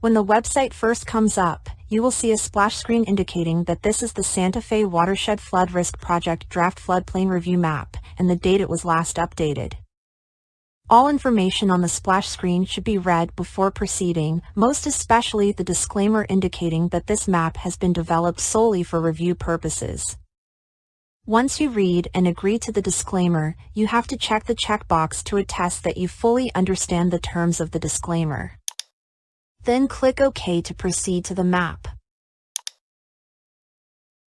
When the website first comes up, you will see a splash screen indicating that this is the Santa Fe Watershed Flood Risk Project Draft Floodplain Review Map and the date it was last updated. All information on the splash screen should be read before proceeding, most especially the disclaimer indicating that this map has been developed solely for review purposes. Once you read and agree to the disclaimer, you have to check the checkbox to attest that you fully understand the terms of the disclaimer. Then click OK to proceed to the map.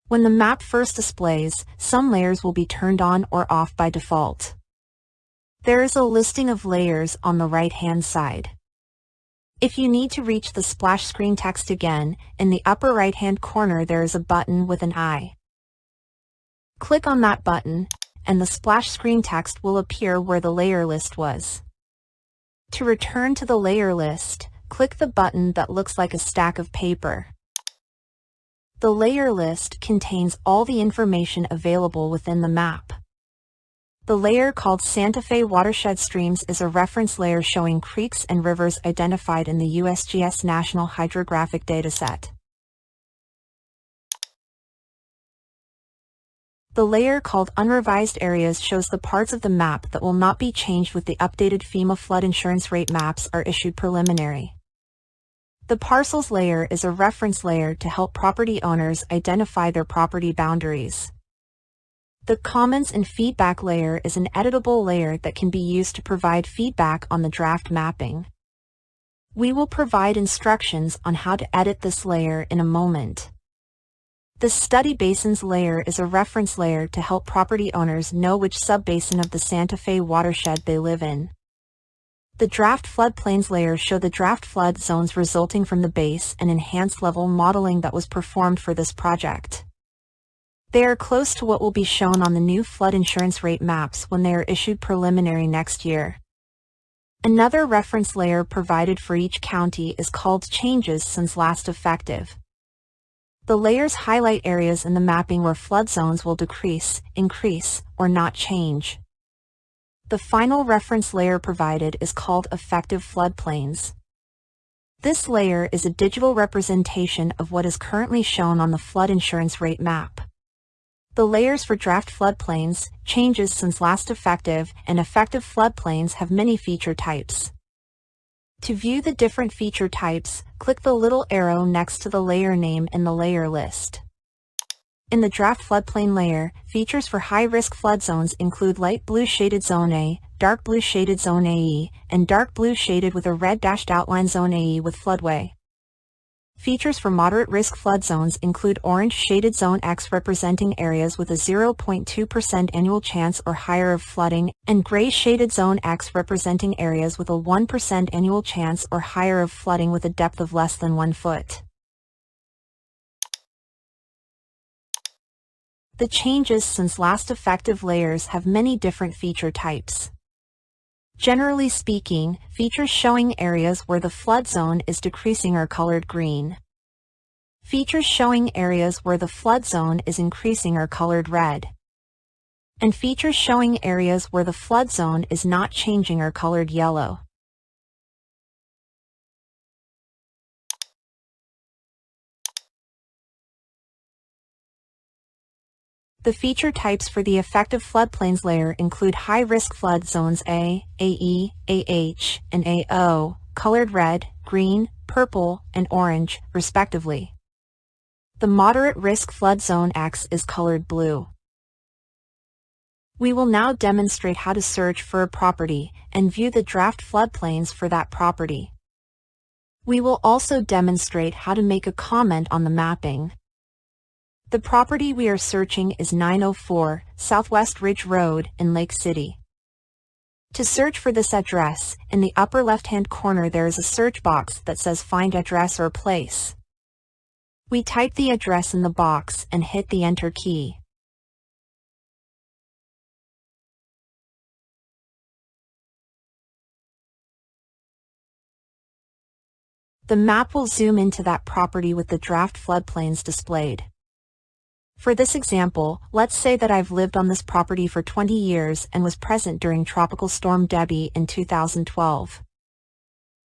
When the map first displays, some layers will be turned on or off by default. There is a listing of layers on the right-hand side. If you need to reach the splash screen text again, in the upper right-hand corner there is a button with an eye. Click on that button, and the splash screen text will appear where the layer list was. To return to the layer list, click the button that looks like a stack of paper. The layer list contains all the information available within the map. The layer called Santa Fe Watershed Streams is a reference layer showing creeks and rivers identified in the USGS National Hydrographic Dataset. The layer called Unrevised Areas shows the parts of the map that will not be changed with the updated FEMA flood insurance rate maps are issued preliminary. The Parcels layer is a reference layer to help property owners identify their property boundaries. The Comments and Feedback layer is an editable layer that can be used to provide feedback on the draft mapping. We will provide instructions on how to edit this layer in a moment. The Study Basins layer is a reference layer to help property owners know which subbasin of the Santa Fe watershed they live in. The Draft Floodplains layer show the draft flood zones resulting from the base and enhanced level modeling that was performed for this project. They are close to what will be shown on the new flood insurance rate maps when they are issued preliminary next year. Another reference layer provided for each county is called Changes Since Last Effective. The layers highlight areas in the mapping where flood zones will decrease, increase, or not change. The final reference layer provided is called Effective Floodplains. This layer is a digital representation of what is currently shown on the flood insurance rate map. The layers for Draft Floodplains, Changes Since Last Effective, and Effective Floodplains have many feature types. To view the different feature types, click the little arrow next to the layer name in the layer list. In the Draft Floodplain layer, features for high-risk flood zones include light blue shaded Zone A, dark blue shaded Zone AE, and dark blue shaded with a red dashed outline Zone AE with floodway. Features for moderate risk flood zones include orange shaded Zone X representing areas with a 0.2% annual chance or higher of flooding, and gray shaded Zone X representing areas with a 1% annual chance or higher of flooding with a depth of less than 1 foot. The Changes Since Last Effective layers have many different feature types. Generally speaking, features showing areas where the flood zone is decreasing are colored green. Features showing areas where the flood zone is increasing are colored red. And features showing areas where the flood zone is not changing are colored yellow. The feature types for the Effective Floodplains layer include high-risk flood zones A, AE, AH, and AO, colored red, green, purple, and orange, respectively. The moderate risk flood zone X is colored blue. We will now demonstrate how to search for a property and view the draft floodplains for that property. We will also demonstrate how to make a comment on the mapping. The property we are searching is 904 Southwest Ridge Road in Lake City. To search for this address, in the upper left-hand corner there is a search box that says Find Address or Place. We type the address in the box and hit the Enter key. The map will zoom into that property with the draft floodplains displayed. For this example, let's say that I've lived on this property for 20 years and was present during Tropical Storm Debby in 2012.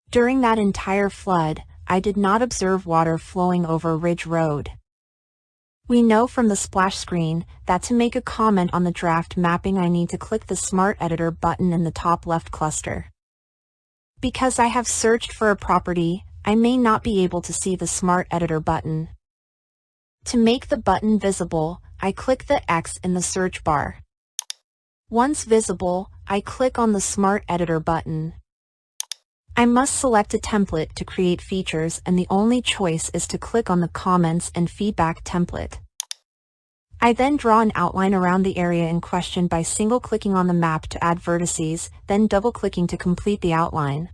During that entire flood, I did not observe water flowing over Ridge Road. We know from the splash screen that to make a comment on the draft mapping I need to click the Smart Editor button in the top left cluster. Because I have searched for a property, I may not be able to see the Smart Editor button. To make the button visible, I click the X in the search bar. Once visible, I click on the Smart Editor button. I must select a template to create features, and the only choice is to click on the Comments and Feedback template. I then draw an outline around the area in question by single-clicking on the map to add vertices, then double-clicking to complete the outline.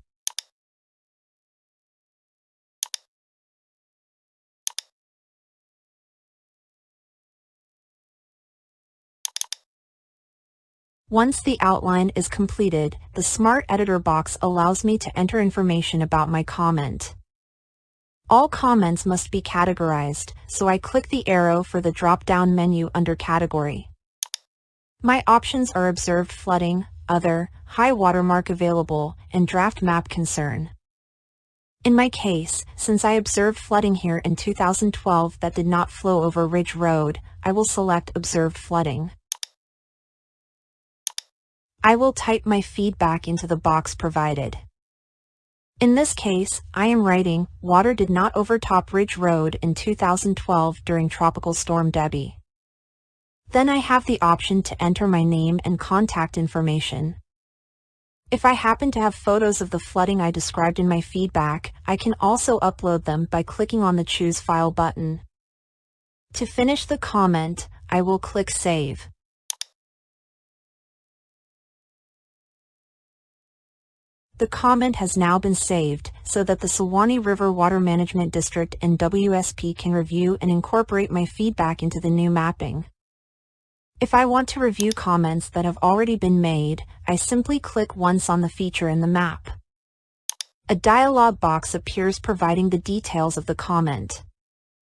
Once the outline is completed, the Smart Editor box allows me to enter information about my comment. All comments must be categorized, so I click the arrow for the drop-down menu under Category. My options are Observed Flooding, Other, High Watermark Available, and Draft Map Concern. In my case, since I observed flooding here in 2012 that did not flow over Ridge Road, I will select Observed Flooding. I will type my feedback into the box provided. In this case, I am writing, water did not overtop Ridge Road in 2012 during Tropical Storm Debby. Then I have the option to enter my name and contact information. If I happen to have photos of the flooding I described in my feedback, I can also upload them by clicking on the Choose File button. To finish the comment, I will click Save. The comment has now been saved so that the Santa Fe River Water Management District and WSP can review and incorporate my feedback into the new mapping. If I want to review comments that have already been made, I simply click once on the feature in the map. A dialog box appears providing the details of the comment.